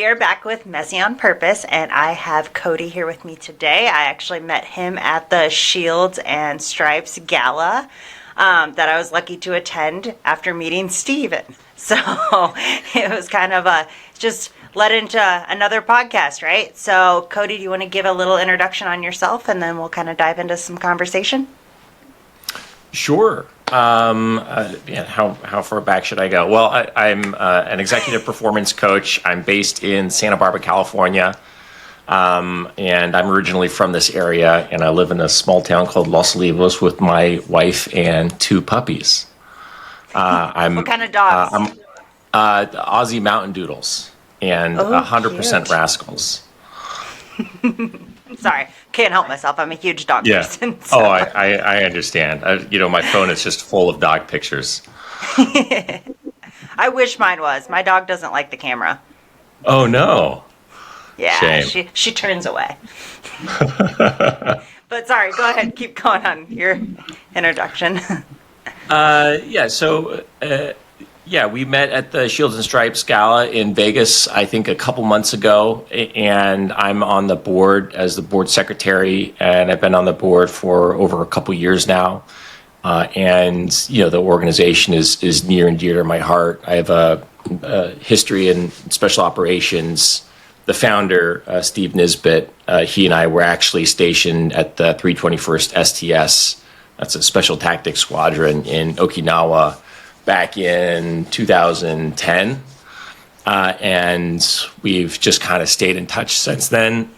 we are back with Messy on Purpose, and I have Cody here with me today. I actually met him at the Shields and Stripes Gala that I was lucky to attend after meeting Steven. So it was kind of just led into another podcast, right? So Cody, do you want to give a little introduction on yourself, and then we'll kind of dive into some conversation? Sure. How far back should I go? Well, I'm an executive performance coach. I'm based in Santa Barbara, California, and I'm originally from this area, and I live in a small town called Los Olivos with my wife and two puppies. What kind of dogs? Aussie Mountain Doodles and 100% cute. Rascals. Sorry, can't help myself. I'm a huge dog person. So. Oh, I understand. My phone is just full of dog pictures. I wish mine was. My dog doesn't like the camera. Oh, no. Yeah, Shame. she turns away. But sorry, go ahead. Keep going on your introduction. We met at the Shields and Stripes Gala in Vegas, I think a couple months ago, and I'm on the board as the board secretary, and I've been on the board for over a couple years now. The organization is near and dear to my heart. I have a history in special operations. The founder, Steve Nisbet, he and I were actually stationed at the 321st STS. That's a special tactics squadron in Okinawa back in 2010. And we've just kind of stayed in touch since then.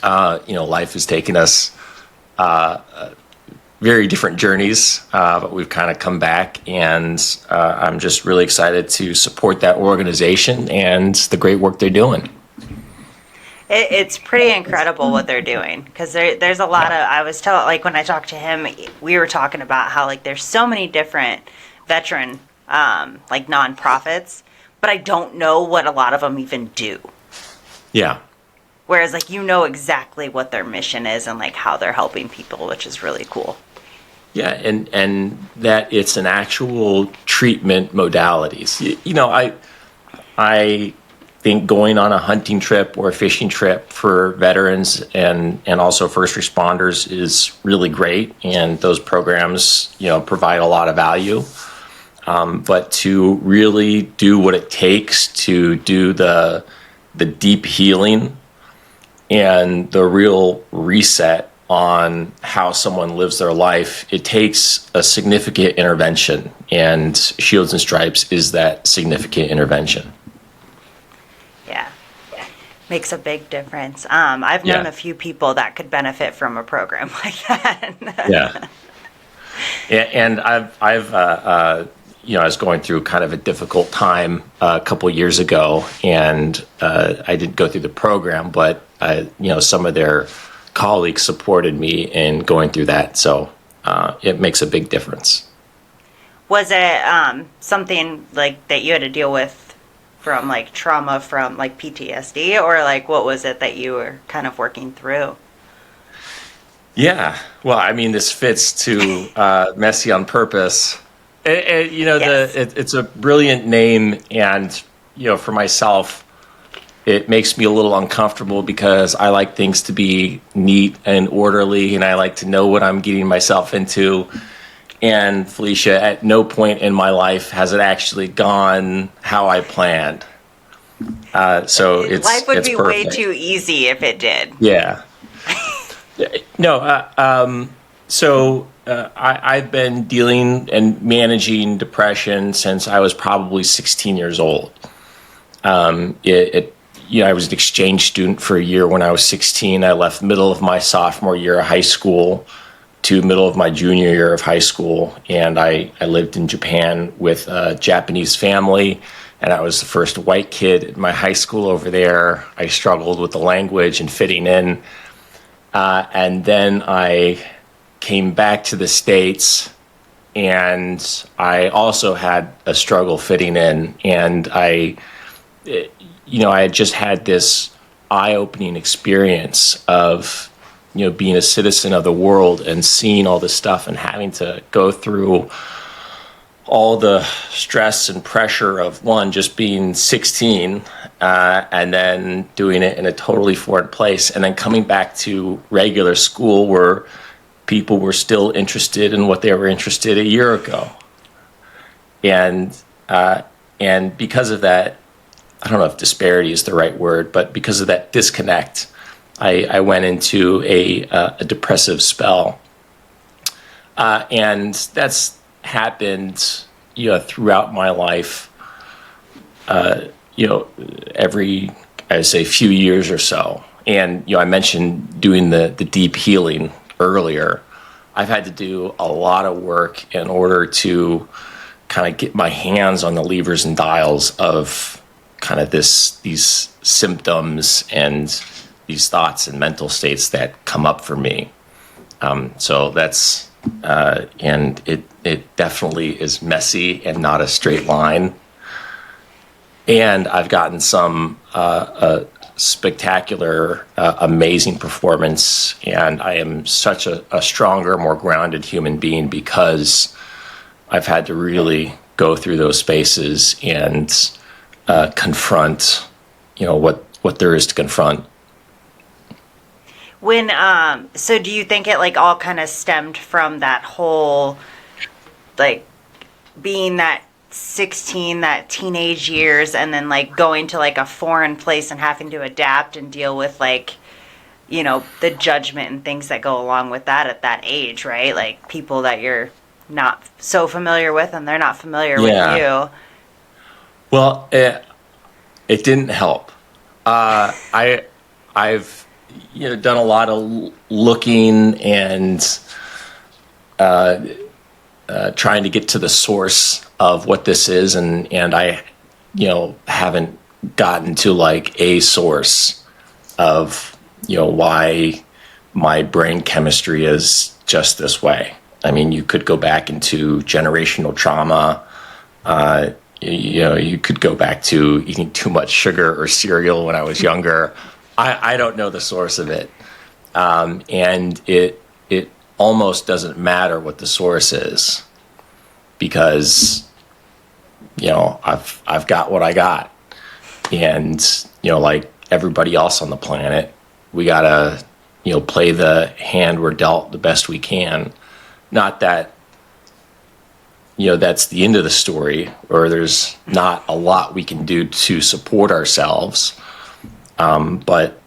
Life has taken us very different journeys, but we've kind of come back, and I'm just really excited to support that organization and the great work they're doing. It's pretty incredible what they're doing, because there's a lot of, I was telling, like when I talked to him, we were talking about how like there's so many different veteran like nonprofits, but I don't know what a lot of them even do. Yeah. Whereas like exactly what their mission is and like how they're helping people, which is really cool. Yeah, and that it's an actual treatment modalities. I think going on a hunting trip or a fishing trip for veterans and also first responders is really great, and those programs provide a lot of value. But to really do what it takes to do the deep healing and the real reset on how someone lives their life, it takes a significant intervention, and Shields and Stripes is that significant intervention. Yeah, makes a big difference. I've known a few people that could benefit from a program like that. And I was going through kind of a difficult time a couple of years ago, and I didn't go through the program, but some of their colleagues supported me in going through that, so it makes a big difference. Was it something like that you had to deal with from like trauma from like PTSD, or like what was it that you were kind of working through? Yeah, well, I mean, this fits to Messy on Purpose. It's a brilliant name, and for myself, it makes me a little uncomfortable because I like things to be neat and orderly, and I like to know what I'm getting myself into. And Felicia, at no point in my life has it actually gone how I planned. So life would be perfect. way too easy if it did. Yeah. I've been dealing and managing depression since I was probably 16 years old. I was an exchange student for a year when I was 16. I left middle of my sophomore year of high school to middle of my junior year of high school, and I lived in Japan with a Japanese family, and I was the first white kid at my high school over there. I struggled with the language and fitting in, and then I came back to the States, and I also had a struggle fitting in, and I had just had this eye-opening experience of, being a citizen of the world and seeing all this stuff and having to go through all the stress and pressure of, one, just being 16, and then doing it in a totally foreign place, and then coming back to regular school where people were still interested in what they were interested a year ago. And because of that, I don't know if disparity is the right word, but because of that disconnect, I went into a depressive spell. And that's happened, throughout my life, every, I say, few years or so. And, I mentioned doing the deep healing earlier. I've had to do a lot of work in order to kind of get my hands on the levers and dials of kind of these symptoms and these thoughts and mental states that come up for me. So that's, and it definitely is messy and not a straight line. And I've gotten some spectacular, amazing performance, and I am such a stronger, more grounded human being because I've had to really go through those spaces and confront, what there is to confront. When so do you think it like all kind of stemmed from that whole like being that 16, that teenage years, and then like going to like a foreign place and having to adapt and deal with like, the judgment and things that go along with that at that age, right? Like people that you're not so familiar with and they're not familiar with you. Well, it didn't help. I've done a lot of looking and trying to get to the source of what this is, and I haven't gotten to like a source of why my brain chemistry is just this way. I mean, you could go back into generational trauma. You could go back to eating too much sugar or cereal when I was younger. I don't know the source of it. And it almost doesn't matter what the source is because, I've got what I got. And, like everybody else on the planet, we gotta, play the hand we're dealt the best we can. Not that, that's the end of the story, or there's not a lot we can do to support ourselves. But,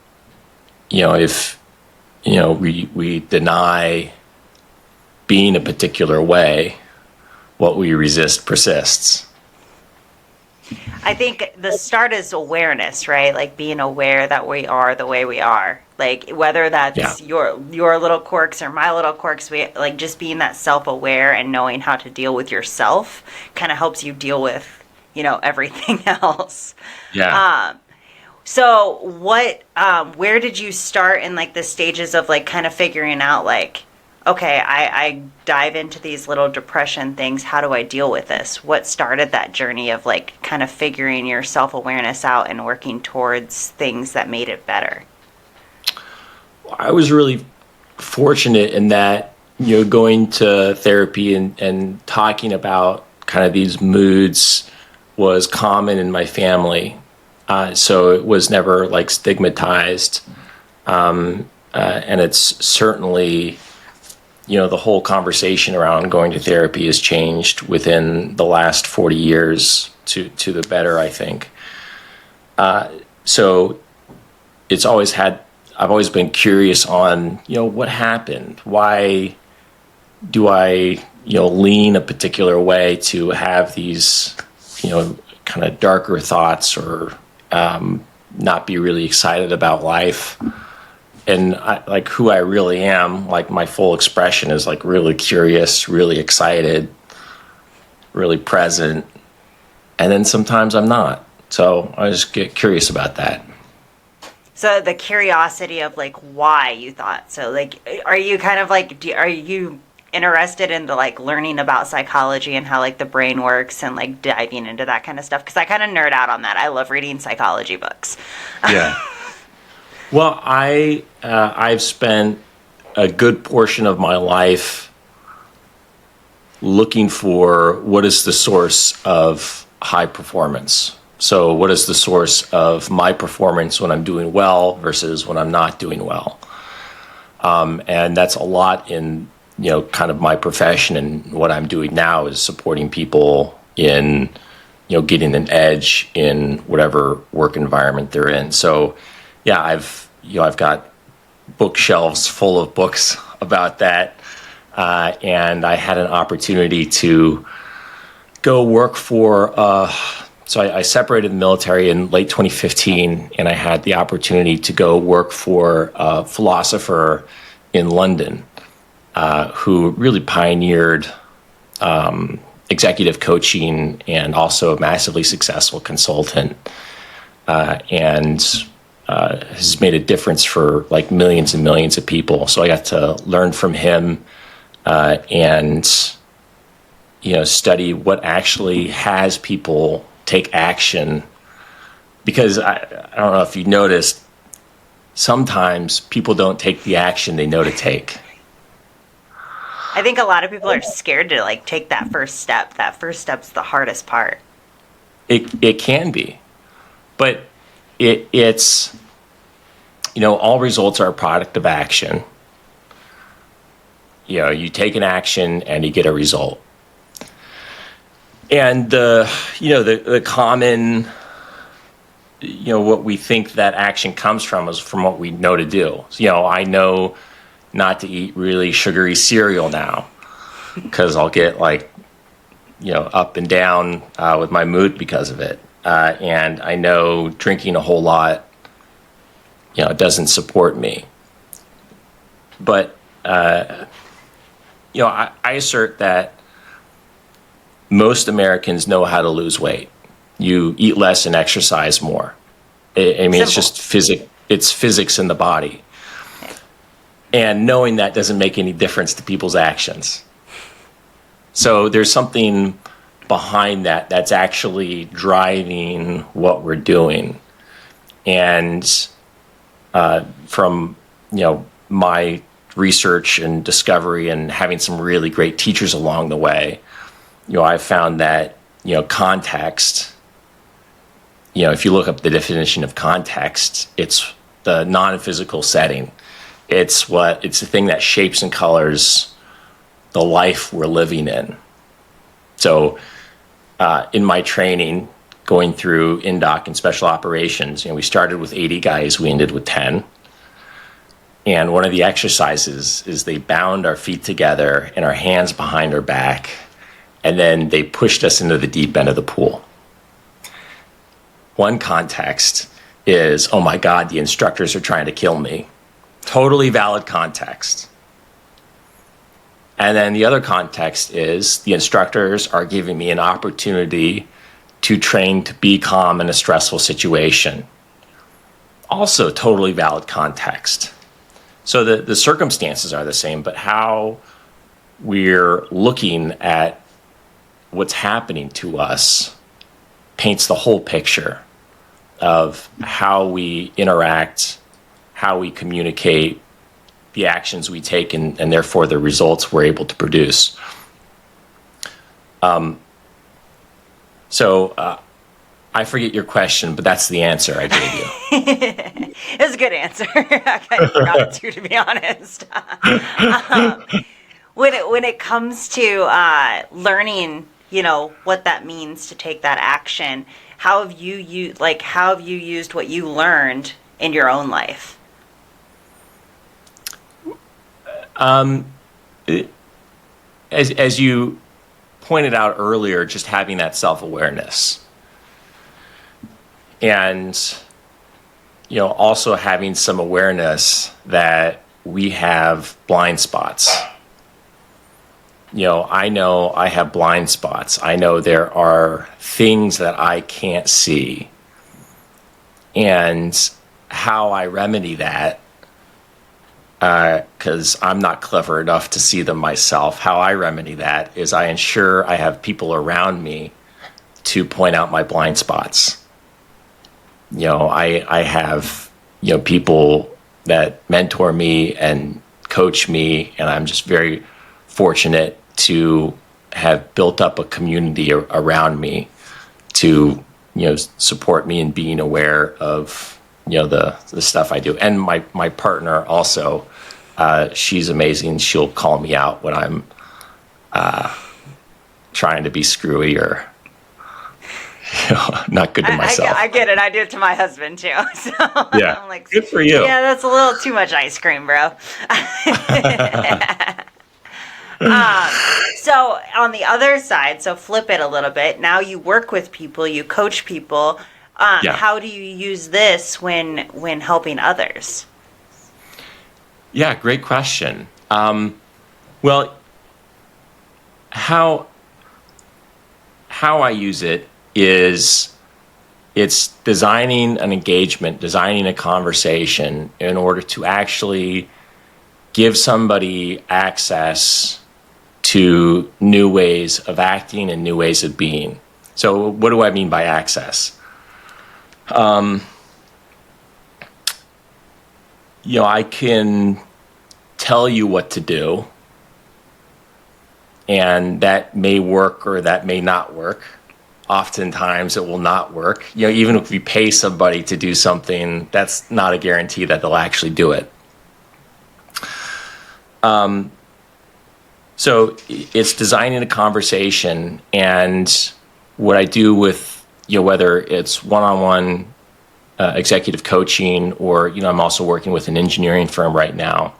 if, we deny being a particular way, what we resist persists. I think the start is awareness, right? Like being aware that we are the way we are. Like whether that's your little quirks or my little quirks, we like just being that self-aware and knowing how to deal with yourself kind of helps you deal with, everything else. Yeah. So what, where did you start in like the stages of like kind of figuring out like, okay, I dive into these little depression things. How do I deal with this? What started that journey of like kind of figuring your self-awareness out and working towards things that made it better? I was really fortunate in that, going to therapy and talking about kind of these moods was common in my family. So it was never like stigmatized. And it's certainly, the whole conversation around going to therapy has changed within the last 40 years to the better, I think. So I've always been curious on, what happened? Why do I, lean a particular way to have these, kind of darker thoughts or not be really excited about life? And like who I really am, like my full expression is like really curious, really excited, really present. And then sometimes I'm not. So I just get curious about that. So the curiosity of like why you thought so, like, are you kind of like, are you interested in the like learning about psychology and how like the brain works and like diving into that kind of stuff? Because I kind of nerd out on that. I love reading psychology books. Yeah. Well, I've spent a good portion of my life looking for what is the source of high performance. So what is the source of my performance when I'm doing well versus when I'm not doing well? And that's a lot in, kind of my profession, and what I'm doing now is supporting people in, getting an edge in whatever work environment they're in. So yeah, I've got bookshelves full of books about that. And I had an opportunity to go work for, so I separated the military in late 2015, and I had the opportunity to go work for a philosopher in London who really pioneered executive coaching, and also a massively successful consultant, and has made a difference for like millions and millions of people. So I got to learn from him and study what actually has people take action. Because I don't know if you noticed, sometimes people don't take the action they know to take. I think a lot of people are scared to like take that first step. That first step's the hardest part. It can be, but it's all results are a product of action. You take an action and you get a result. And the common, what we think that action comes from is from what we know to do. So, I know not to eat really sugary cereal now because I'll get up and down with my mood because of it. And I know drinking a whole lot, doesn't support me. But, I assert that most Americans know how to lose weight. You eat less and exercise more. It's just physics in the body. And knowing that doesn't make any difference to people's actions. So there's something behind that that's actually driving what we're doing. And from, my research and discovery and having some really great teachers along the way, I've found that, context, if you look up the definition of context, it's the non-physical setting. It's the thing that shapes and colors the life we're living in. So in my training, going through INDOC and special operations, we started with 80 guys, we ended with 10. And one of the exercises is they bound our feet together and our hands behind our back, and then they pushed us into the deep end of the pool. One context is, oh my God, the instructors are trying to kill me. Totally valid context. And then the other context is the instructors are giving me an opportunity to train to be calm in a stressful situation. Also totally valid context. So the circumstances are the same, but how we're looking at what's happening to us paints the whole picture of how we interact, how we communicate, the actions we take, and therefore the results we're able to produce. So I forget your question, but that's the answer I gave you. It was a good answer. I kind of forgot it too, to be honest. When it comes to learning, what that means to take that action, how have you used what you learned in your own life? As you pointed out earlier, just having that self-awareness, and also having some awareness that we have blind spots. I know I have blind spots. I know there are things that I can't see, and how I remedy that, because I'm not clever enough to see them myself. How I remedy that is I ensure I have people around me to point out my blind spots. I have, people that mentor me and coach me, and I'm just very fortunate to have built up a community around me to, support me in being aware of, the stuff I do. And my partner also, she's amazing. She'll call me out when I'm trying to be screwy or not good to myself. I get it. I do it to my husband too. So Yeah, I'm like, good for you. Yeah, that's a little too much ice cream, bro. So on the other side, so flip it a little bit. Now you work with people, you coach people. Yeah. How do you use this when helping others? Yeah, great question. Well, how I use it is it's designing an engagement, designing a conversation in order to actually give somebody access to new ways of acting and new ways of being. So what do I mean by access? I can tell you what to do, and that may work or that may not work. Oftentimes it will not work. Even if we pay somebody to do something, that's not a guarantee that they'll actually do it. So it's designing a conversation, and what I do with, whether it's one-on-one executive coaching or, I'm also working with an engineering firm right now.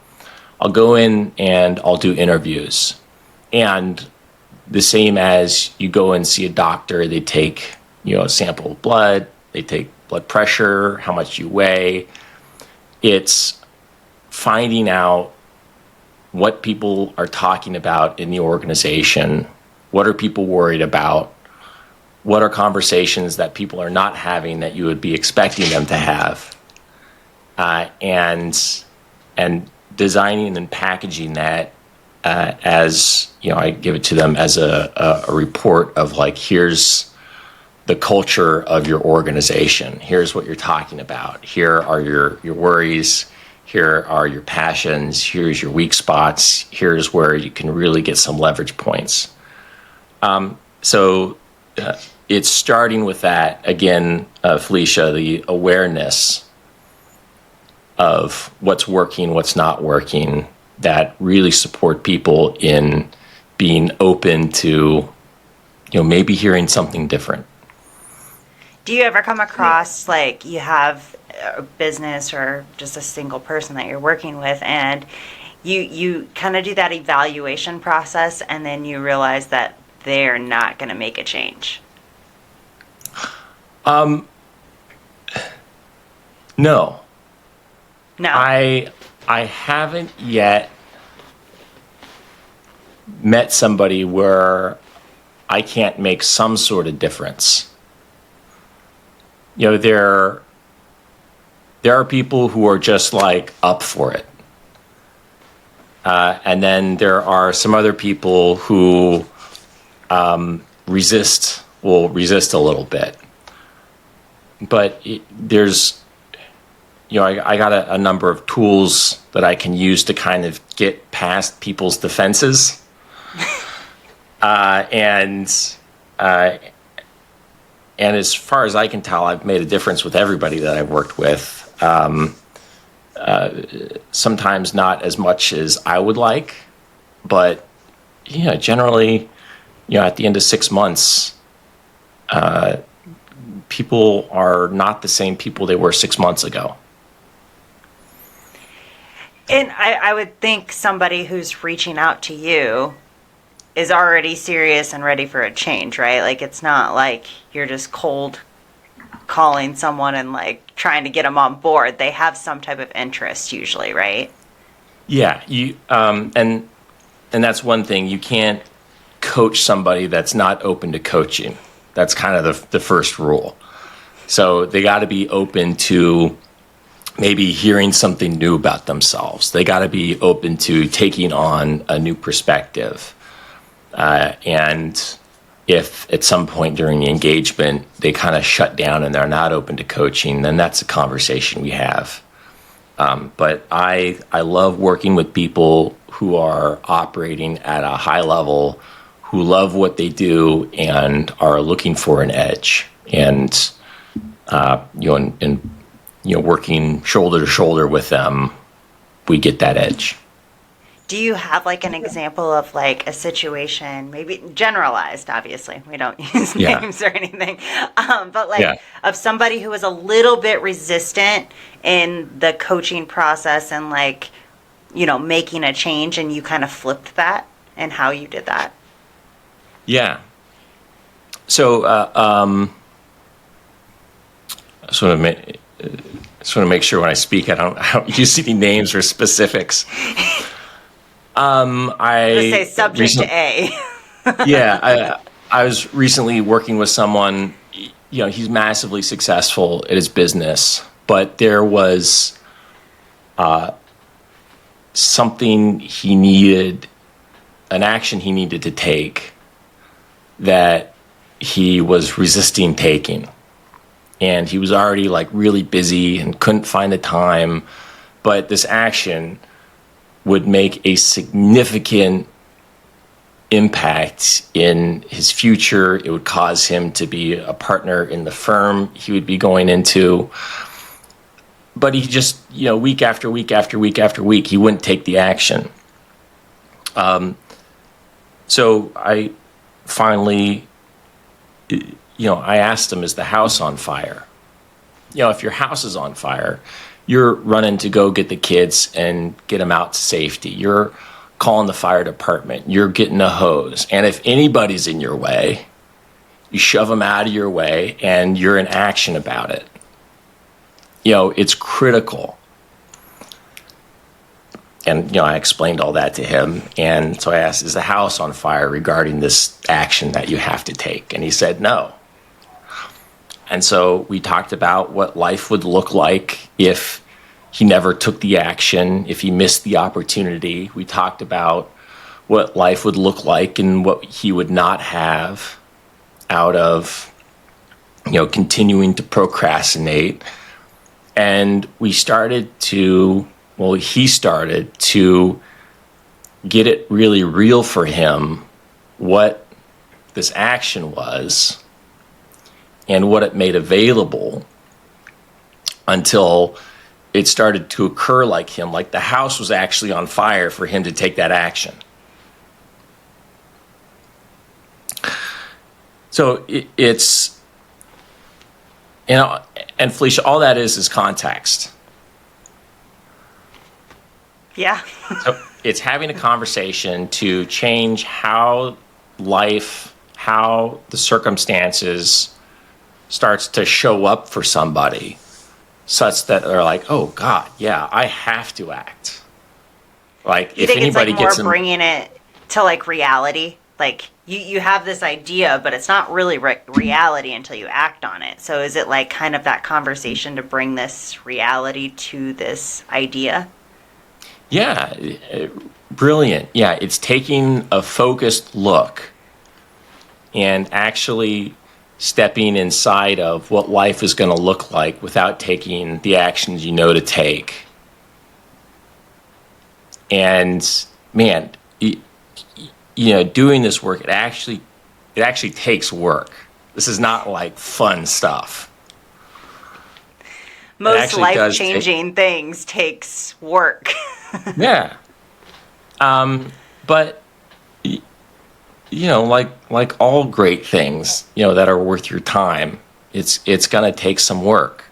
I'll go in and I'll do interviews. And the same as you go and see a doctor, they take, a sample of blood, they take blood pressure, how much you weigh. It's finding out what people are talking about in the organization. What are people worried about? What are conversations that people are not having that you would be expecting them to have? And designing and packaging that as, I give it to them as a report of like, here's the culture of your organization. Here's what you're talking about. Here are your worries. Here are your passions. Here's your weak spots. Here's where you can really get some leverage points. So it's starting with that, again, Felicia, the awareness of what's working, what's not working, that really support people in being open to, maybe hearing something different. Do you ever come across like you have a business or just a single person that you're working with, and you kind of do that evaluation process, and then you realize that they're not going to make a change? No. I haven't yet met somebody where I can't make some sort of difference. There are people who are just like up for it. And then there are some other people who will resist a little bit. But there's, I got a number of tools that I can use to kind of get past people's defenses. And as far as I can tell, I've made a difference with everybody that I've worked with. Sometimes not as much as I would like, but generally, at the end of 6 months, people are not the same people they were 6 months ago. And I would think somebody who's reaching out to you is already serious and ready for a change, right? Like, it's not like you're just cold calling someone and like trying to get them on board. They have some type of interest usually, right? Yeah, and that's one thing. You can't coach somebody that's not open to coaching. That's kind of the first rule. So they got to be open to maybe hearing something new about themselves. They got to be open to taking on a new perspective. And if at some point during the engagement they kind of shut down and they're not open to coaching, then that's a conversation we have. But I love working with people who are operating at a high level, who love what they do and are looking for an edge. and working shoulder to shoulder with them, we get that edge. Do you have like an example of like a situation, maybe generalized, obviously, we don't use names or anything, but like of somebody who was a little bit resistant in the coaching process and like, making a change, and you kind of flipped that, and how you did that? Yeah. So, I just want to make sure when I speak, I don't use any names or specifics. Just say subject to A. I was recently working with someone. He's massively successful at his business, but there was something he needed, an action he needed to take that he was resisting taking. And he was already like really busy and couldn't find the time, but this action would make a significant impact in his future. It would cause him to be a partner in the firm he would be going into. But he just, week after week after week after week, he wouldn't take the action. So I finally, I asked him, is the house on fire? If your house is on fire, you're running to go get the kids and get them out to safety. You're calling the fire department. You're getting a hose. And if anybody's in your way, you shove them out of your way and you're in action about it. It's critical. And, I explained all that to him. And so I asked, is the house on fire regarding this action that you have to take? And he said, no. And so we talked about what life would look like if he never took the action, if he missed the opportunity. We talked about what life would look like and what he would not have out of, continuing to procrastinate. And he started to get it really real for him what this action was and what it made available, until it started to occur like the house was actually on fire for him to take that action. So it's, and Felicia, all that is context. Yeah. So it's having a conversation to change how life, how the circumstances starts to show up for somebody, such that they're like, oh God, yeah, I have to act. Like, you if think anybody it's like gets more bringing it to like reality, like you have this idea, but it's not really reality until you act on it. So is it like kind of that conversation to bring this reality to this idea? Yeah, brilliant. Yeah, it's taking a focused look and actually stepping inside of what life is going to look like without taking the actions to take. And man, doing this work, it actually takes work. This is not like fun stuff. Most life-changing things takes work. Yeah. But like all great things, that are worth your time, it's going to take some work.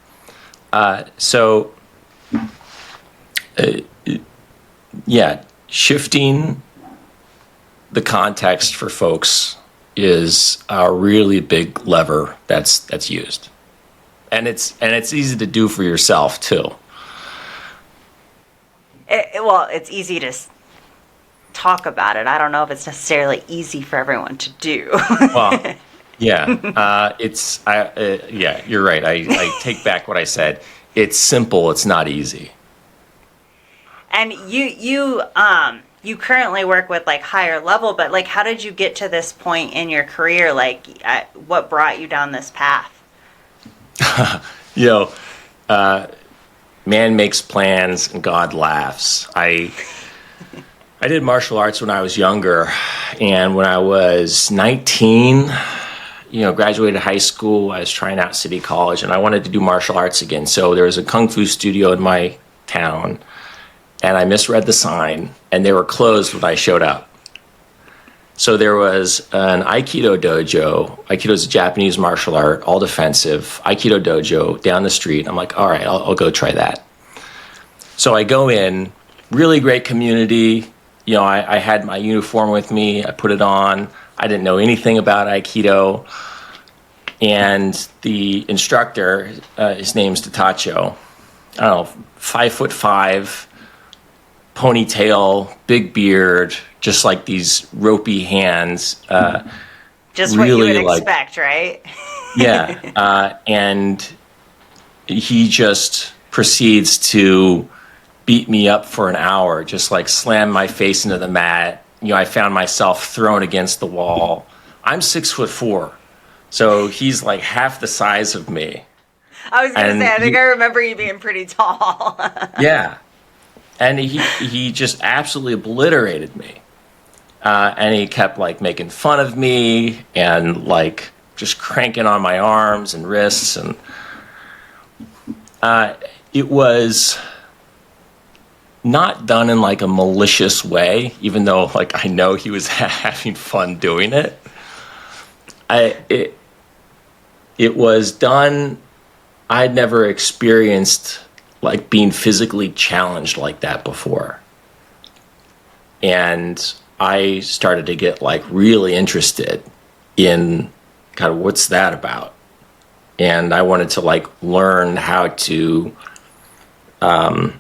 Shifting the context for folks is a really big lever that's used. And it's easy to do for yourself too. It's easy to talk about it. I don't know if it's necessarily easy for everyone to do. Well, yeah, you're right. I take back what I said. It's simple. It's not easy. And you currently work with like higher level, but like, how did you get to this point in your career? Like, what brought you down this path? Man makes plans and God laughs. I did martial arts when I was younger, and when I was 19, graduated high school. I was trying out City College, and I wanted to do martial arts again. So there was a kung fu studio in my town, and I misread the sign, and they were closed when I showed up. So there was an Aikido dojo. Aikido is a Japanese martial art, all defensive. Aikido dojo down the street. I'm like, all right, I'll go try that. So I go in, really great community. I had my uniform with me. I put it on. I didn't know anything about Aikido. And the instructor, his name's Tatacho. I don't know, 5'5", ponytail, big beard, just like these ropey hands. Just really what you would expect, right? Yeah. And he just proceeds to beat me up for an hour, just like slam my face into the mat. I found myself thrown against the wall. I'm 6'4", so he's like half the size of me. I was going to say, I think I remember you being pretty tall. Yeah. And he just absolutely obliterated me. And he kept like making fun of me and like just cranking on my arms and wrists. And it was not done in like a malicious way, even though like I know he was having fun doing it. It was done. I'd never experienced like being physically challenged like that before. And I started to get like really interested in kind of what's that about. And I wanted to like learn how to, I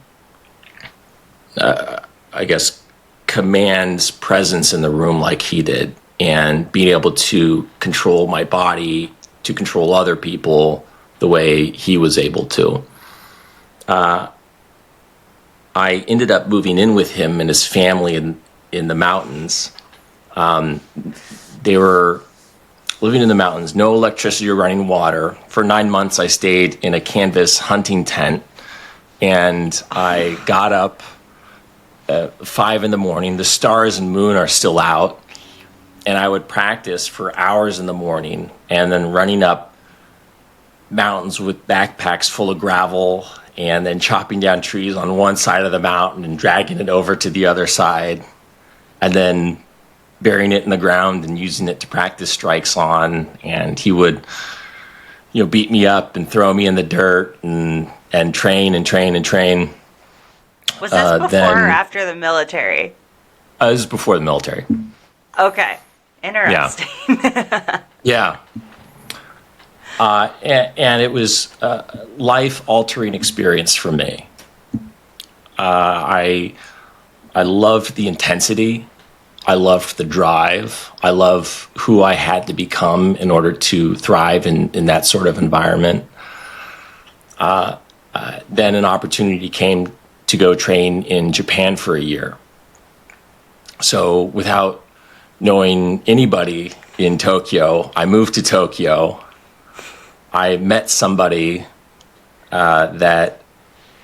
guess, command presence in the room like he did, and being able to control my body, to control other people the way he was able to. I ended up moving in with him and his family in the mountains. They were living in the mountains, no electricity or running water. For 9 months, I stayed in a canvas hunting tent, and I got up at 5 a.m. The stars and moon are still out, and I would practice for hours in the morning, and then running up mountains with backpacks full of gravel, and then chopping down trees on one side of the mountain and dragging it over to the other side, and then burying it in the ground and using it to practice strikes on. And he would, beat me up and throw me in the dirt and train and train and train. Was this before or after the military? This was before the military. Okay. Interesting. Yeah. And it was a life-altering experience for me. I loved the intensity. I loved the drive. I love who I had to become in order to thrive in that sort of environment. Then an opportunity came to go train in Japan for a year. So without knowing anybody in Tokyo, I moved to Tokyo. I met somebody that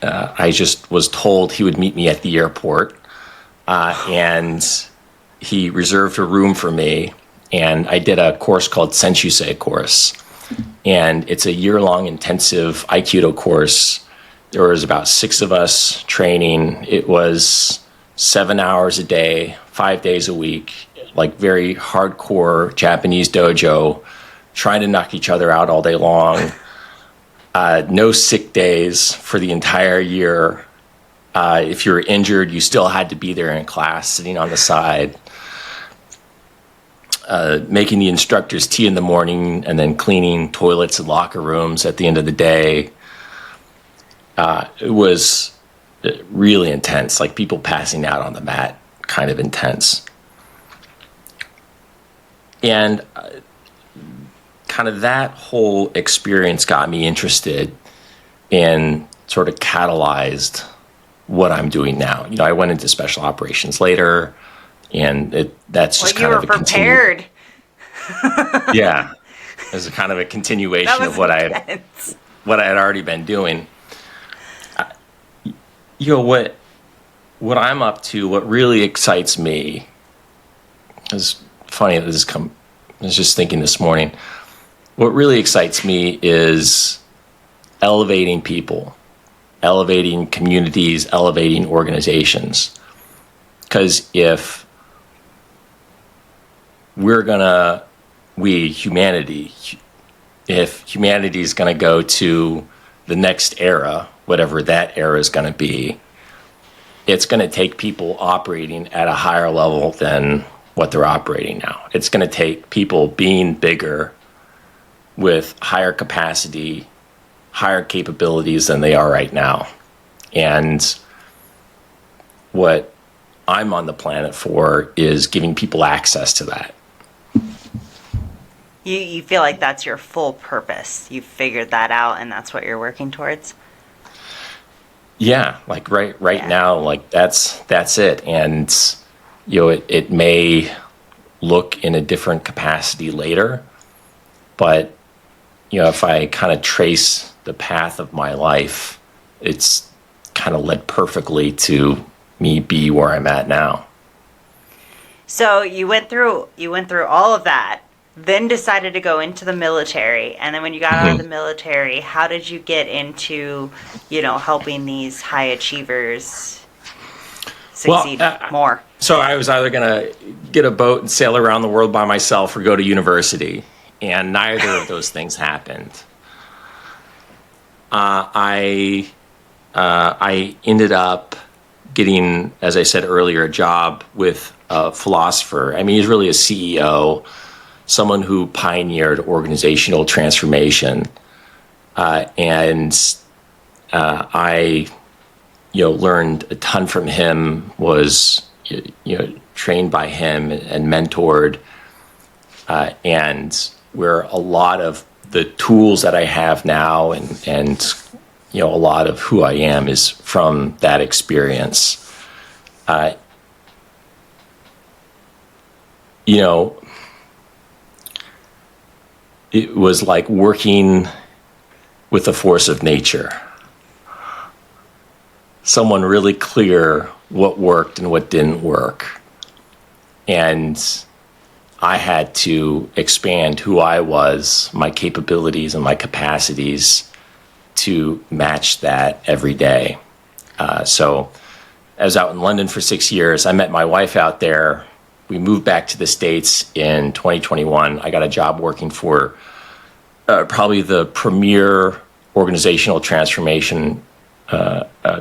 I just was told he would meet me at the airport, and he reserved a room for me, and I did a course called Senshusei course, and it's a year-long intensive Aikido course. There was about 6 of us training. It was 7 hours a day, 5 days a week, like very hardcore Japanese dojo, trying to knock each other out all day long. No sick days for the entire year. If you were injured, you still had to be there in class, sitting on the side, making the instructors tea in the morning, and then cleaning toilets and locker rooms at the end of the day. It was really intense, like people passing out on the mat, kind of intense. And kind of that whole experience got me interested and sort of catalyzed what I'm doing now. I went into special operations later, and that's just kind of a prepared. Yeah, it was a kind of a continuation of what I had already been doing. What I'm up to, what really excites me, is funny. I was just thinking this morning. What really excites me is elevating people, elevating communities, elevating organizations. Because if humanity is going to go to the next era, whatever that era is going to be, it's going to take people operating at a higher level than what they're operating now. It's going to take people being bigger with higher capacity, higher capabilities than they are right now. And what I'm on the planet for is giving people access to that. You feel like that's your full purpose. You've figured that out, and that's what you're working towards? Yeah, like right now, like that's it. And it may look in a different capacity later, but if I kind of trace the path of my life, it's kind of led perfectly to me be where I'm at now. So you went through all of that, then decided to go into the military, and then when you got out of the military, how did you get into, helping these high achievers succeed more? So I was either going to get a boat and sail around the world by myself or go to university, and neither of those things happened. I ended up getting, as I said earlier, a job with a philosopher. I mean, he's really a CEO, someone who pioneered organizational transformation. And I learned a ton from him, was trained by him and mentored. And where a lot of the tools that I have now and a lot of who I am is from that experience. It was like working with the force of nature. Someone really clear what worked and what didn't work. And I had to expand who I was, my capabilities and my capacities to match that every day. So I was out in London for 6 years. I met my wife out there. We moved back to the States in 2021. I got a job working for probably the premier organizational transformation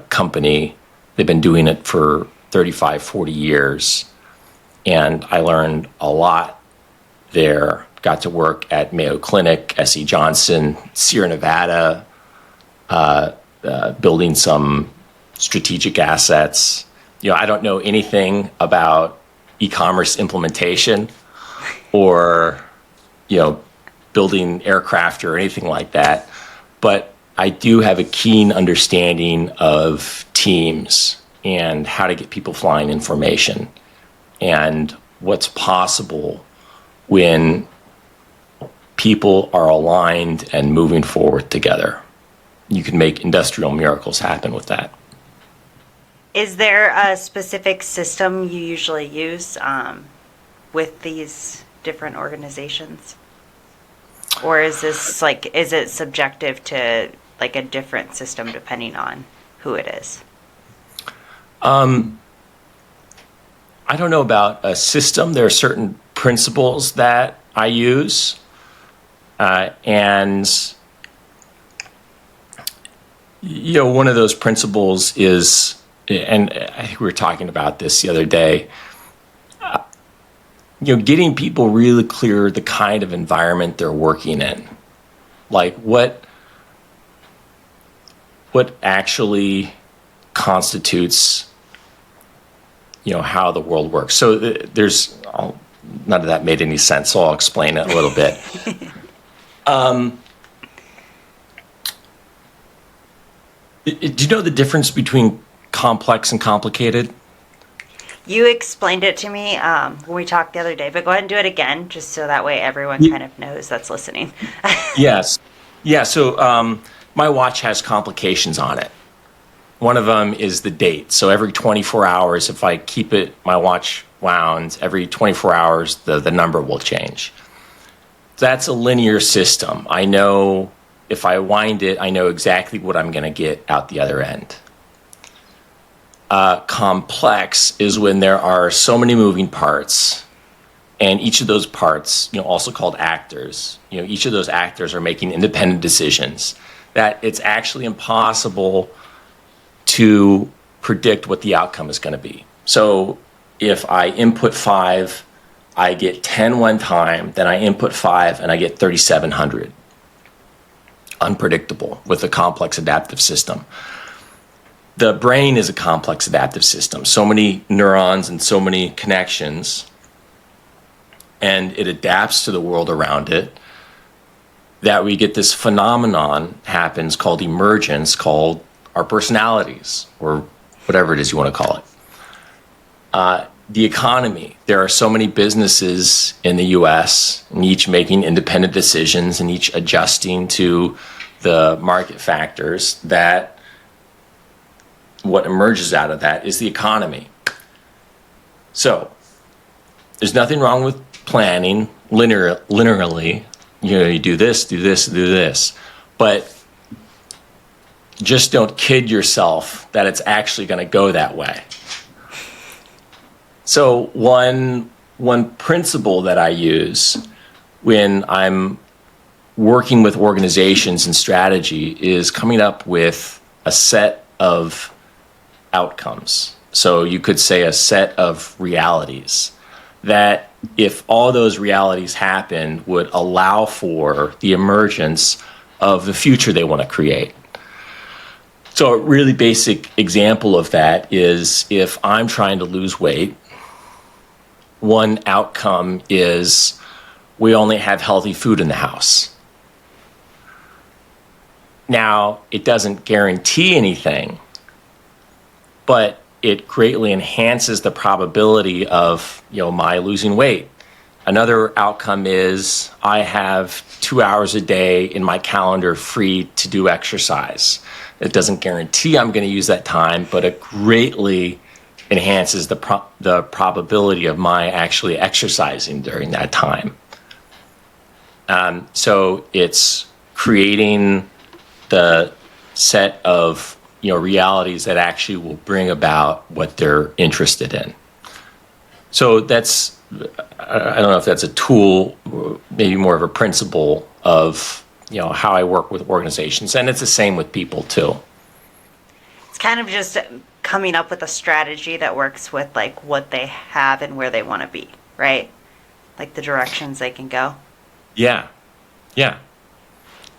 company. They've been doing it for 35, 40 years. And I learned a lot there. Got to work at Mayo Clinic, S.E. Johnson, Sierra Nevada, building some strategic assets. I don't know anything about e-commerce implementation or, building aircraft or anything like that. But I do have a keen understanding of teams and how to get people flying information and what's possible when people are aligned and moving forward together. You can make industrial miracles happen with that. Is there a specific system you usually use with these different organizations? Or is this is it subjective to a different system depending on who it is? I don't know about a system. There are certain principles that I use. And one of those principles is, and I think we were talking about this the other day, getting people really clear the kind of environment they're working in. Like what actually constitutes, how the world works. So none of that made any sense, so I'll explain it a little bit. Do you know the difference between complex and complicated? You explained it to me when we talked the other day, but go ahead and do it again, just so that way everyone kind of knows that's listening. Yes. Yeah, so my watch has complications on it. One of them is the date. So every 24 hours, if I keep my watch wound, every 24 hours, the number will change. That's a linear system. I know if I wind it, I know exactly what I'm going to get out the other end. Complex is when there are so many moving parts, and each of those parts, also called actors, each of those actors are making independent decisions, that it's actually impossible to predict what the outcome is going to be. So if I input 5, I get 10 one time, then I input 5 and I get 3,700. Unpredictable with a complex adaptive system. The brain is a complex adaptive system. So many neurons and so many connections, and it adapts to the world around it, that we get this phenomenon happens called emergence, called our personalities, or whatever it is you want to call it. The economy. There are so many businesses in the US, and each making independent decisions and each adjusting to the market factors, that what emerges out of that is the economy. So there's nothing wrong with planning linearly. You do this, do this, do this. But just don't kid yourself that it's actually going to go that way. So one principle that I use when I'm working with organizations and strategy is coming up with a set of outcomes. So you could say a set of realities that, if all those realities happen, would allow for the emergence of the future they want to create. So a really basic example of that is, if I'm trying to lose weight, one outcome is we only have healthy food in the house. Now, it doesn't guarantee anything, but it greatly enhances the probability of, my losing weight. Another outcome is I have 2 hours a day in my calendar free to do exercise. It doesn't guarantee I'm going to use that time, but it greatly enhances the probability of my actually exercising during that time. So it's creating the set of realities that actually will bring about what they're interested in. So that's, I don't know if that's a tool, maybe more of a principle of how I work with organizations, and it's the same with people too. It's kind of just coming up with a strategy that works with like what they have and where they want to be, right? Like the directions they can go. Yeah.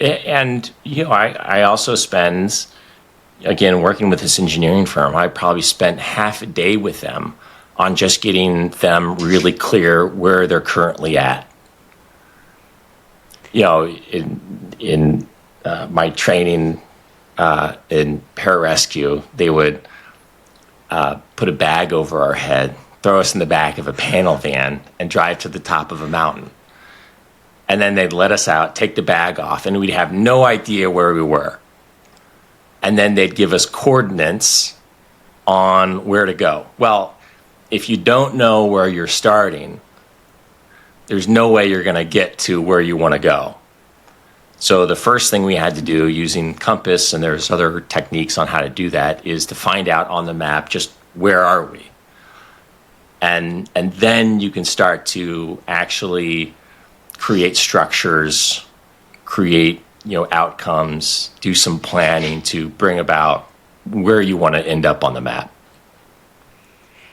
And I also spend, again, working with this engineering firm, I probably spent half a day with them on just getting them really clear where they're currently at. In my training in pararescue, they would put a bag over our head, throw us in the back of a panel van, and drive to the top of a mountain. And then they'd let us out, take the bag off, and we'd have no idea where we were. And then they'd give us coordinates on where to go. Well, if you don't know where you're starting, there's no way you're going to get to where you want to go. So the first thing we had to do, using compass, and there's other techniques on how to do that, is to find out on the map just where are we. And then you can start to actually create structures, create outcomes, do some planning to bring about where you want to end up on the map.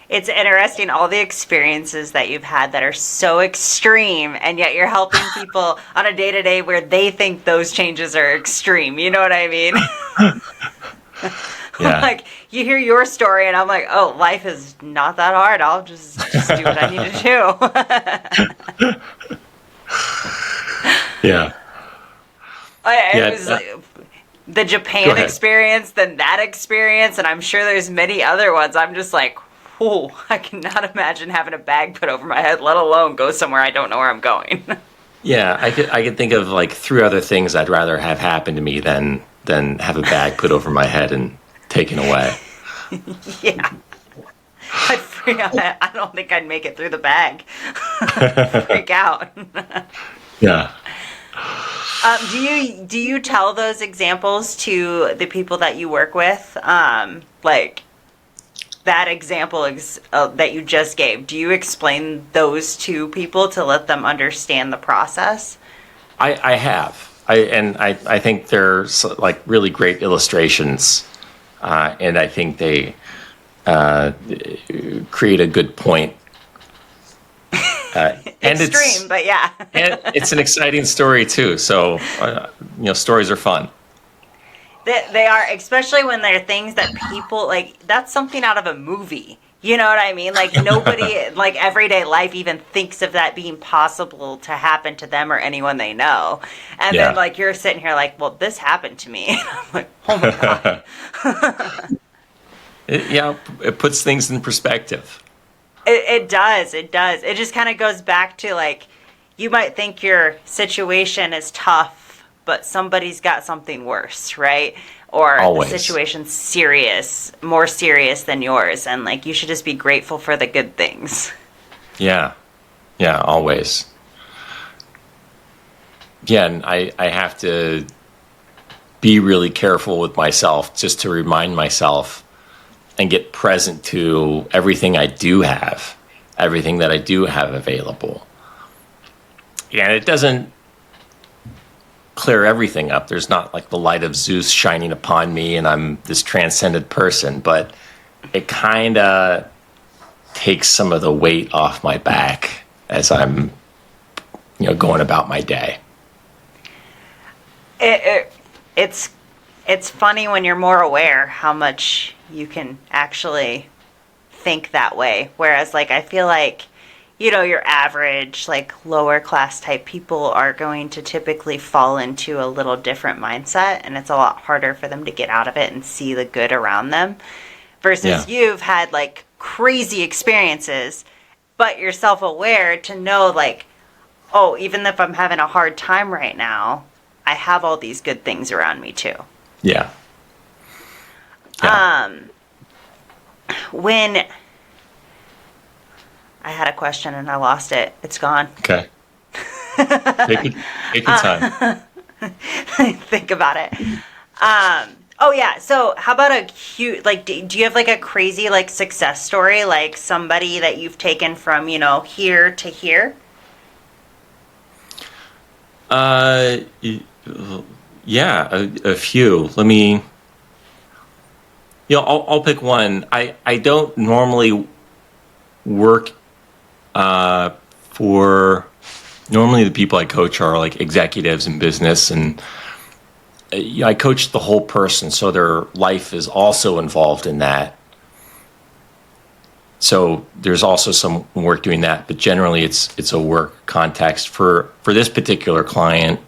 It's interesting, all the experiences that you've had that are so extreme, and yet you're helping people on a day-to-day where they think those changes are extreme. You know what I mean? Yeah. Like, you hear your story, and I'm like, oh, life is not that hard. I'll just do what I need to do. Yeah. It was like the Japan experience, then that experience, and I'm sure there's many other ones. I'm just like, whoa, I cannot imagine having a bag put over my head, let alone go somewhere I don't know where I'm going. Yeah, I could think of like 3 other things I'd rather have happen to me than have a bag put over my head and taken away. Yeah. I don't think I'd make it through the bag. Freak out. Yeah. Do you tell those examples to the people that you work with? Like that example that you just gave. Do you explain those to people to let them understand the process? I have. I think they're like really great illustrations, and I think they create a good point. And Extreme, but yeah. it's an exciting story too. So stories are fun. They are, especially when they're things that people like. That's something out of a movie. You know what I mean? Like nobody, like everyday life, even thinks of that being possible to happen to them or anyone they know. And then Yeah. like you're sitting here like, well, this happened to me. I'm like, oh my god. It puts things in perspective. It does. It does. It just kind of goes back to like, you might think your situation is tough, but somebody's got something worse, right? Or the Always. situation's serious, more serious than yours. And like, you should just be grateful for the good things. Yeah. Yeah, always. Yeah, and I have to be really careful with myself just to remind myself and get present to everything I do have, everything that I do have available. And it doesn't clear everything up. There's not like the light of Zeus shining upon me and I'm this transcendent person, but it kind of takes some of the weight off my back as I'm, going about my day. It's funny when you're more aware how much you can actually think that way. Whereas like, I feel like, your average, like lower class type people are going to typically fall into a little different mindset, and it's a lot harder for them to get out of it and see the good around them. Versus you've had like crazy experiences, but you're self aware to know like, oh, even if I'm having a hard time right now, I have all these good things around me too. Yeah. When I had a question and I lost it. It's gone. Okay. Take your time. Think about it. Oh yeah. So how about a cute, like, do you have like a crazy like success story, like somebody that you've taken from, here to here? Yeah, a few. Let me. I'll pick one. I don't normally work for. Normally, the people I coach are like executives in business, and I coach the whole person, so their life is also involved in that. So there's also some work doing that, but generally it's a work context. For this particular client,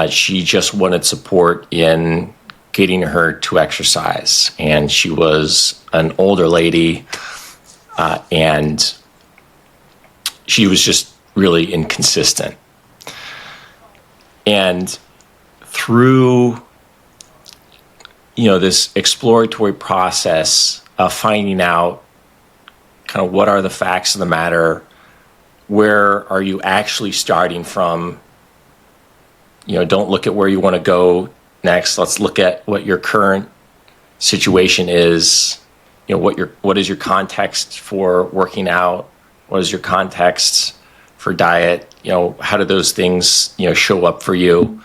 she just wanted support in getting her to exercise, and she was an older lady, and she was just really inconsistent. And through this exploratory process of finding out kind of what are the facts of the matter, where are you actually starting from, don't look at where you want to go next. Let's look at what your current situation is. What is your context for working out? What is your context for diet? How do those things show up for you?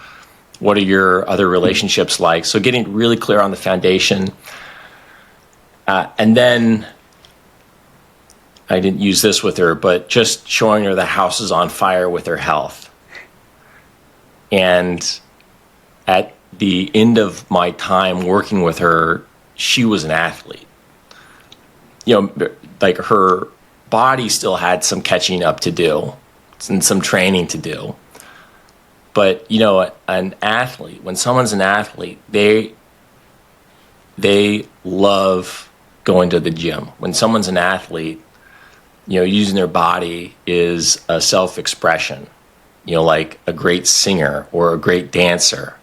What are your other relationships like? So getting really clear on the foundation, and then I didn't use this with her, but just showing her the house is on fire with her health. And at the end of my time working with her, she was an athlete. Like her body still had some catching up to do and some training to do. But, an athlete, when someone's an athlete, they love going to the gym. When someone's an athlete, using their body is a self-expression. Like a great singer or a great dancer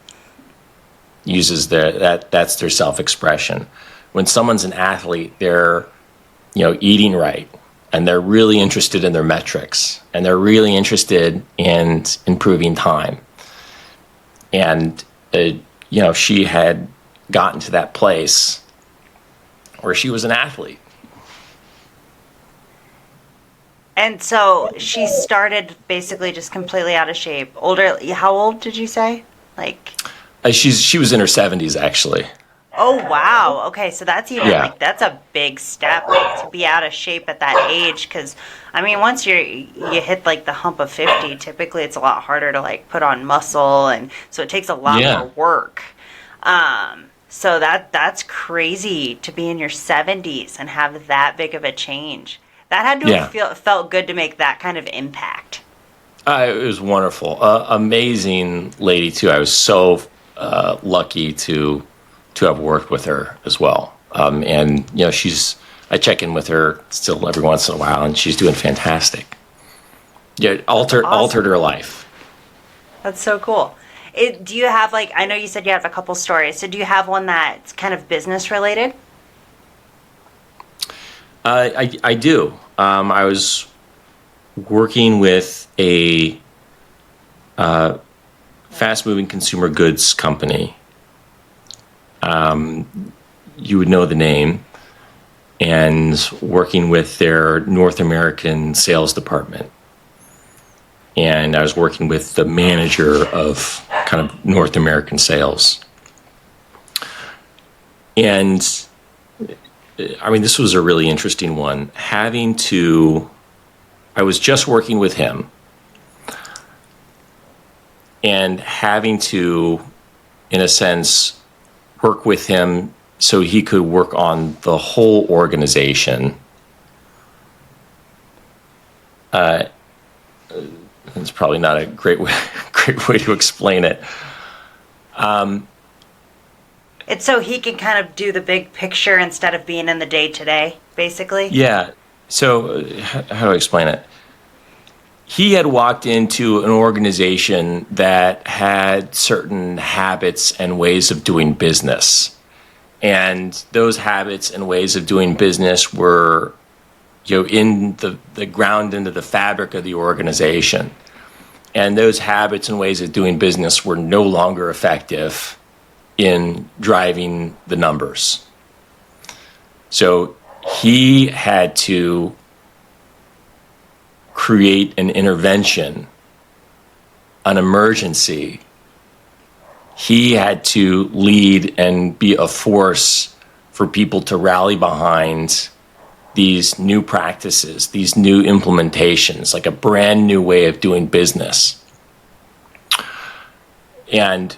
uses that's their self-expression. When someone's an athlete, they're, eating right. and they're really interested in their metrics, and they're really interested in improving time. And, she had gotten to that place where she was an athlete. And so she started basically just completely out of shape. Older, how old did you say? Like, She was in her 70s, actually. oh wow. Okay, so that's even Yeah. like that's a big step to be out of shape at that age. Because I mean, once you hit like the hump of 50, typically it's a lot harder to like put on muscle, and so it takes a lot Yeah. more work. So that's crazy to be in your 70s and have that big of a change. That had to have Yeah. felt good to make that kind of impact. It was wonderful. Amazing lady, too. I was so lucky to have worked with her as well. And, I check in with her still every once in a while, and she's doing fantastic. Yeah, Awesome. altered her life. That's so cool. Do you have like, I know you said you have a couple stories, so do you have one that's kind of business related? I do. I was working with a fast-moving consumer goods company. You would know the name, and working with their North American sales department. And I was working with the manager of kind of North American sales. And I mean, this was a really interesting one. I was just working with him and having to, in a sense, work with him so he could work on the whole organization. It's probably not a great way to explain it. It's so he can kind of do the big picture instead of being in the day to day, basically. Yeah. So how do I explain it? He had walked into an organization that had certain habits and ways of doing business. And those habits and ways of doing business were, in the ground into the fabric of the organization. And those habits and ways of doing business were no longer effective in driving the numbers. So he had to create an intervention, an emergency. He had to lead and be a force for people to rally behind these new practices, these new implementations, like a brand new way of doing business. And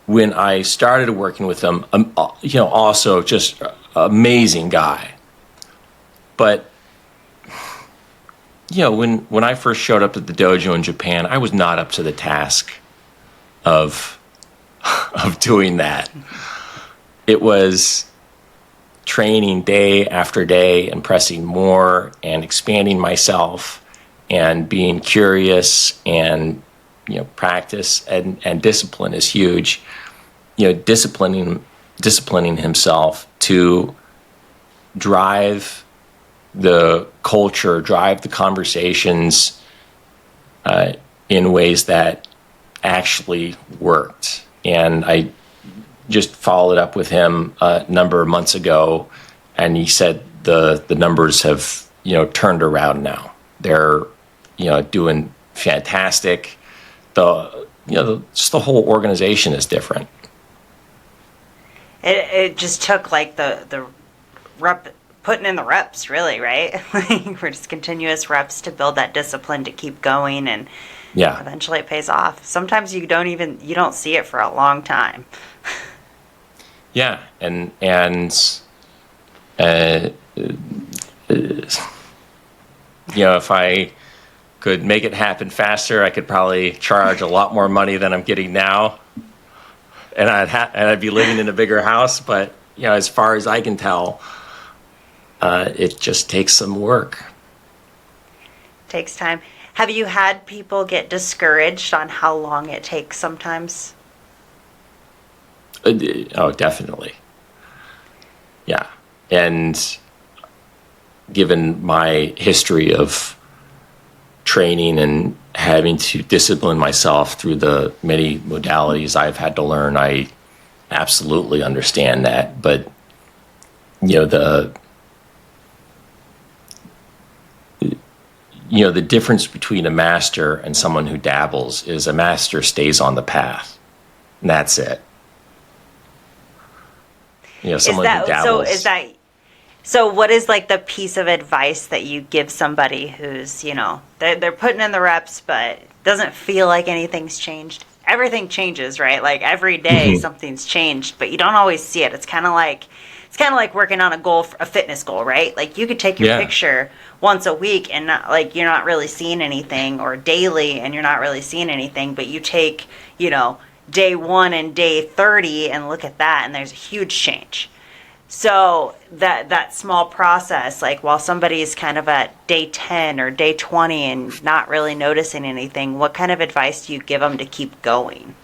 when I started working with him, also just amazing guy. But, when I first showed up at the dojo in Japan, I was not up to the task of doing that. It was training day after day and pressing more and expanding myself and being curious and practice and discipline is huge. Disciplining himself to drive the culture, drive the conversations in ways that actually worked. And I just followed up with him a number of months ago, and he said the numbers have turned around now. They're doing fantastic. Just the whole organization is different. It just took like the putting in the reps, really, right? Like we're just continuous reps to build that discipline to keep going, and Yeah. eventually it pays off. Sometimes you don't see it for a long time. Yeah, and if I could make it happen faster, I could probably charge a lot more money than I'm getting now, and I'd be living in a bigger house. But as far as I can tell, it just takes some work. Takes time. Have you had people get discouraged on how long it takes sometimes? Oh, definitely. Yeah, and given my history of training and having to discipline myself through the many modalities I've had to learn, I absolutely understand that. But, the difference between a master and someone who dabbles is a master stays on the path, and that's it. Someone who dabbles. So what is like the piece of advice that you give somebody who's, they're putting in the reps, but doesn't feel like anything's changed? Everything changes, right? Like every day something's changed, but you don't always see it. It's kind of like working on a fitness goal, right? Like you could take your picture once a week and not like you're not really seeing anything, or daily and you're not really seeing anything, but you take, day 1 and day 30 and look at that, and there's a huge change. So that small process, like while somebody's kind of at day 10 or day 20 and not really noticing anything, what kind of advice do you give them to keep going?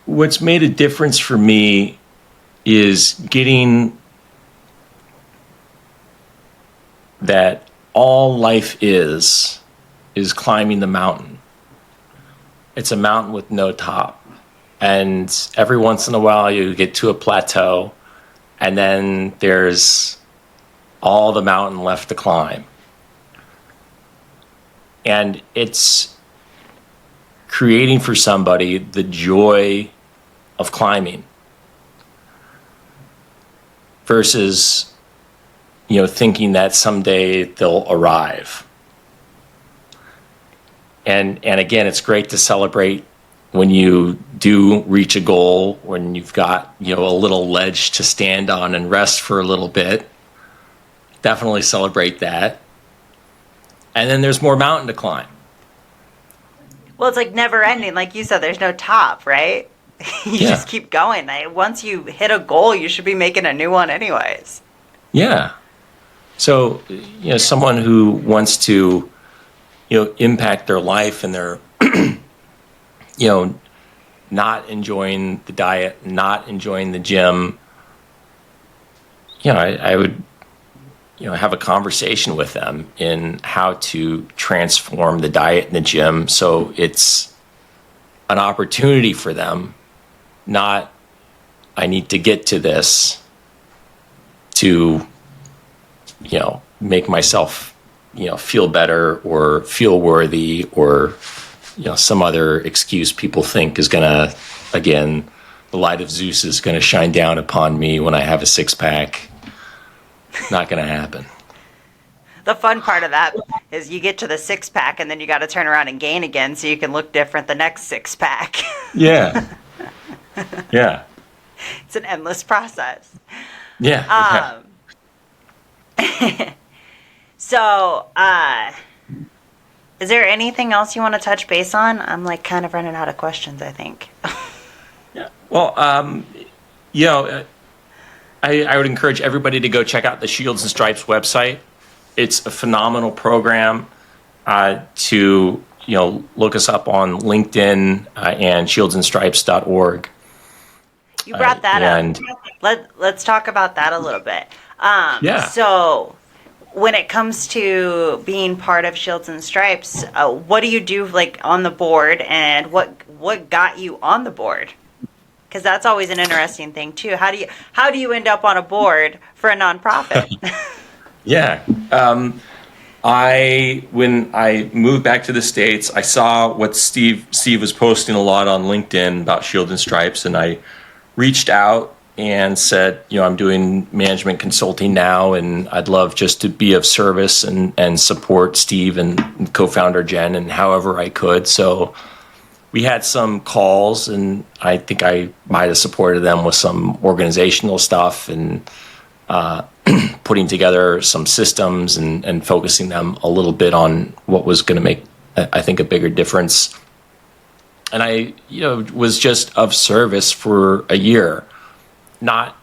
What's made a difference for me is getting that all life is climbing the mountain. It's a mountain with no top. And every once in a while you get to a plateau, and then there's all the mountain left to climb. And it's creating for somebody the joy of climbing versus, thinking that someday they'll arrive. And again, it's great to celebrate when you do reach a goal, when you've got, a little ledge to stand on and rest for a little bit. Definitely celebrate that. And then there's more mountain to climb. Well, it's like never ending. Like you said, there's no top, right? You just keep going. Once you hit a goal, you should be making a new one anyways. Yeah. So, someone who wants to, impact their life and their not enjoying the diet, not enjoying the gym, I would, have a conversation with them in how to transform the diet and the gym so it's an opportunity for them, not I need to get to this to, make myself, feel better or feel worthy or some other excuse people think is going to, again, the light of Zeus is going to shine down upon me when I have a six-pack. Not going to happen. The fun part of that is you get to the six-pack and then you got to turn around and gain again so you can look different the next six-pack. Yeah. Yeah. It's an endless process. Yeah. So, is there anything else you want to touch base on? I'm like kind of running out of questions, I think. Yeah. Well, I would encourage everybody to go check out the Shields and Stripes website. It's a phenomenal program. To look us up on LinkedIn and shieldsandstripes.org. You brought that up. Let's talk about that a little bit. So when it comes to being part of Shields and Stripes, what do you do like on the board, and what got you on the board? Because that's always an interesting thing too. How do you end up on a board for a nonprofit? Yeah. When I moved back to the States, I saw what Steve was posting a lot on LinkedIn about Shields and Stripes, and I reached out and said, I'm doing management consulting now, and I'd love just to be of service and support Steve and co-founder Jen and however I could. So we had some calls, and I think I might have supported them with some organizational stuff and putting together some systems and focusing them a little bit on what was going to make, I think, a bigger difference. And I, was just of service for a year, not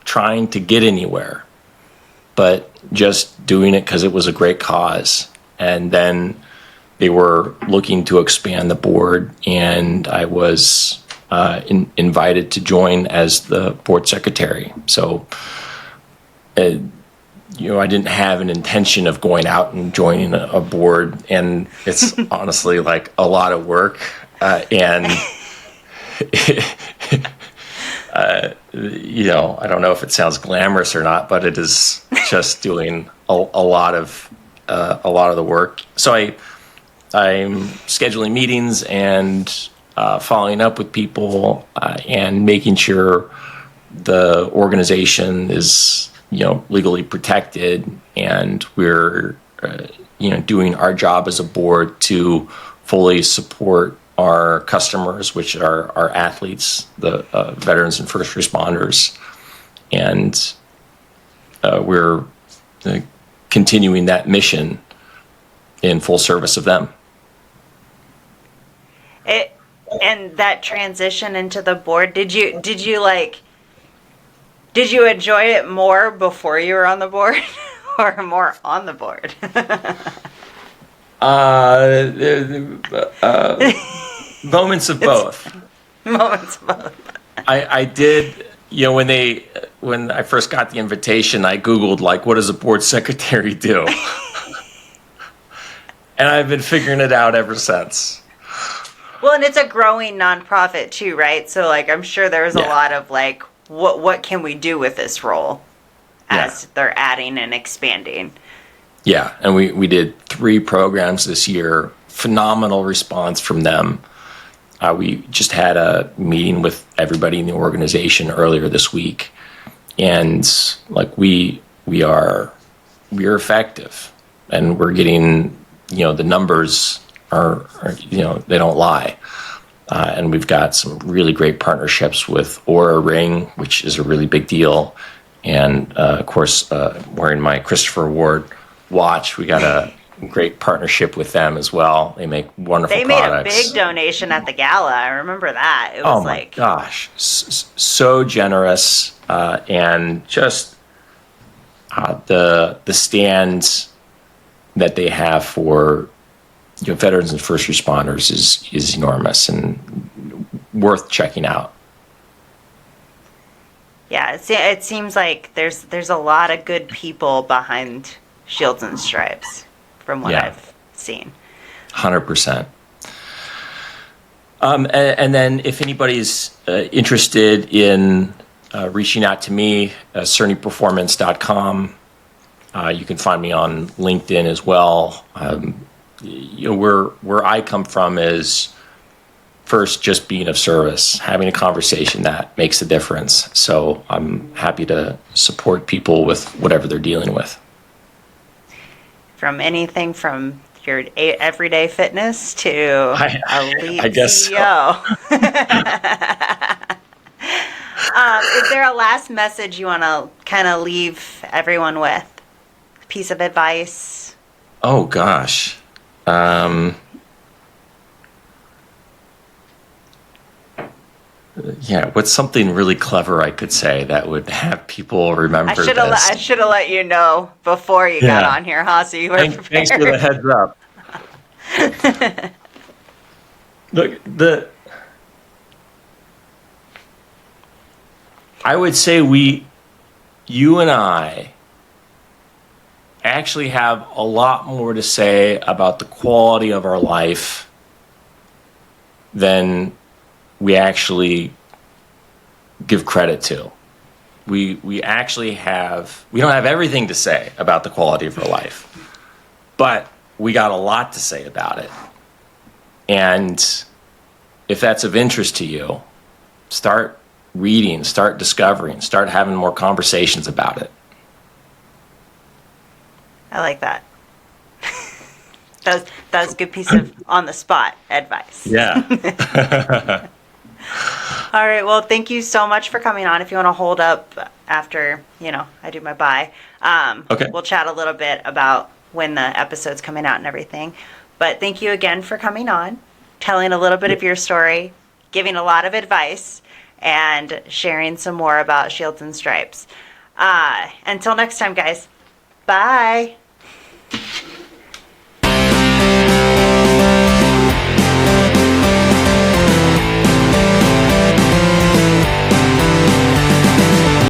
trying to get anywhere, but just doing it because it was a great cause. And then they were looking to expand the board, and I was invited to join as the board secretary. So I didn't have an intention of going out and joining a board, and it's honestly like a lot of work. And I don't know if it sounds glamorous or not, but it is just doing a lot of the work. So I'm scheduling meetings and following up with people and making sure the organization is legally protected, and we're doing our job as a board to fully support our customers, which are our athletes, the veterans and first responders, and we're continuing that mission in full service of them. And that transition into the board, did you enjoy it more before you were on the board or more on the board? Moments of both. Moments of both. I did, when I first got the invitation, I Googled, what does a board secretary do? And I've been figuring it out ever since. Well, and it's a growing nonprofit too, right? So I'm sure there's a lot of what can we do with this role as they're adding and expanding. Yeah, and we did 3 programs this year. Phenomenal response from them. We just had a meeting with everybody in the organization earlier this week, and we are effective, and we're getting the numbers are they don't lie, and we've got some really great partnerships with Aura Ring, which is a really big deal, and of course wearing my Christopher Award watch, we got a great partnership with them as well. They make wonderful products. They made a big donation at the gala. I remember that. It was my gosh, so generous, and just the stands that they have for veterans and first responders is enormous and worth checking out. Yeah, it seems like there's a lot of good people behind Shields and Stripes, from what I've seen. 100%. And then if anybody's interested in reaching out to me, cernyperformance.com. You can find me on LinkedIn as well. Where I come from is first just being of service, having a conversation that makes a difference. So I'm happy to support people with whatever they're dealing with. From anything from your everyday fitness to elite CEO. So. Is there a last message you want to kind of leave everyone with? A piece of advice? Oh, gosh. What's something really clever I could say that would have people remember this? I should have let you know before you got on here, huh? So you were prepared. Thanks for the heads up. Look, I would say you and I actually have a lot more to say about the quality of our life than we actually give credit to. We actually we don't have everything to say about the quality of our life, but we got a lot to say about it. And if that's of interest to you, start reading, start discovering, start having more conversations about it. I like that. That was a good piece of on-the-spot advice. Yeah. All right. Well, thank you so much for coming on. If you want to hold up after, I do my bye, okay. We'll chat a little bit about when the episode's coming out and everything. But thank you again for coming on, telling a little bit of your story, giving a lot of advice, and sharing some more about Shields and Stripes. Until next time, guys. Bye.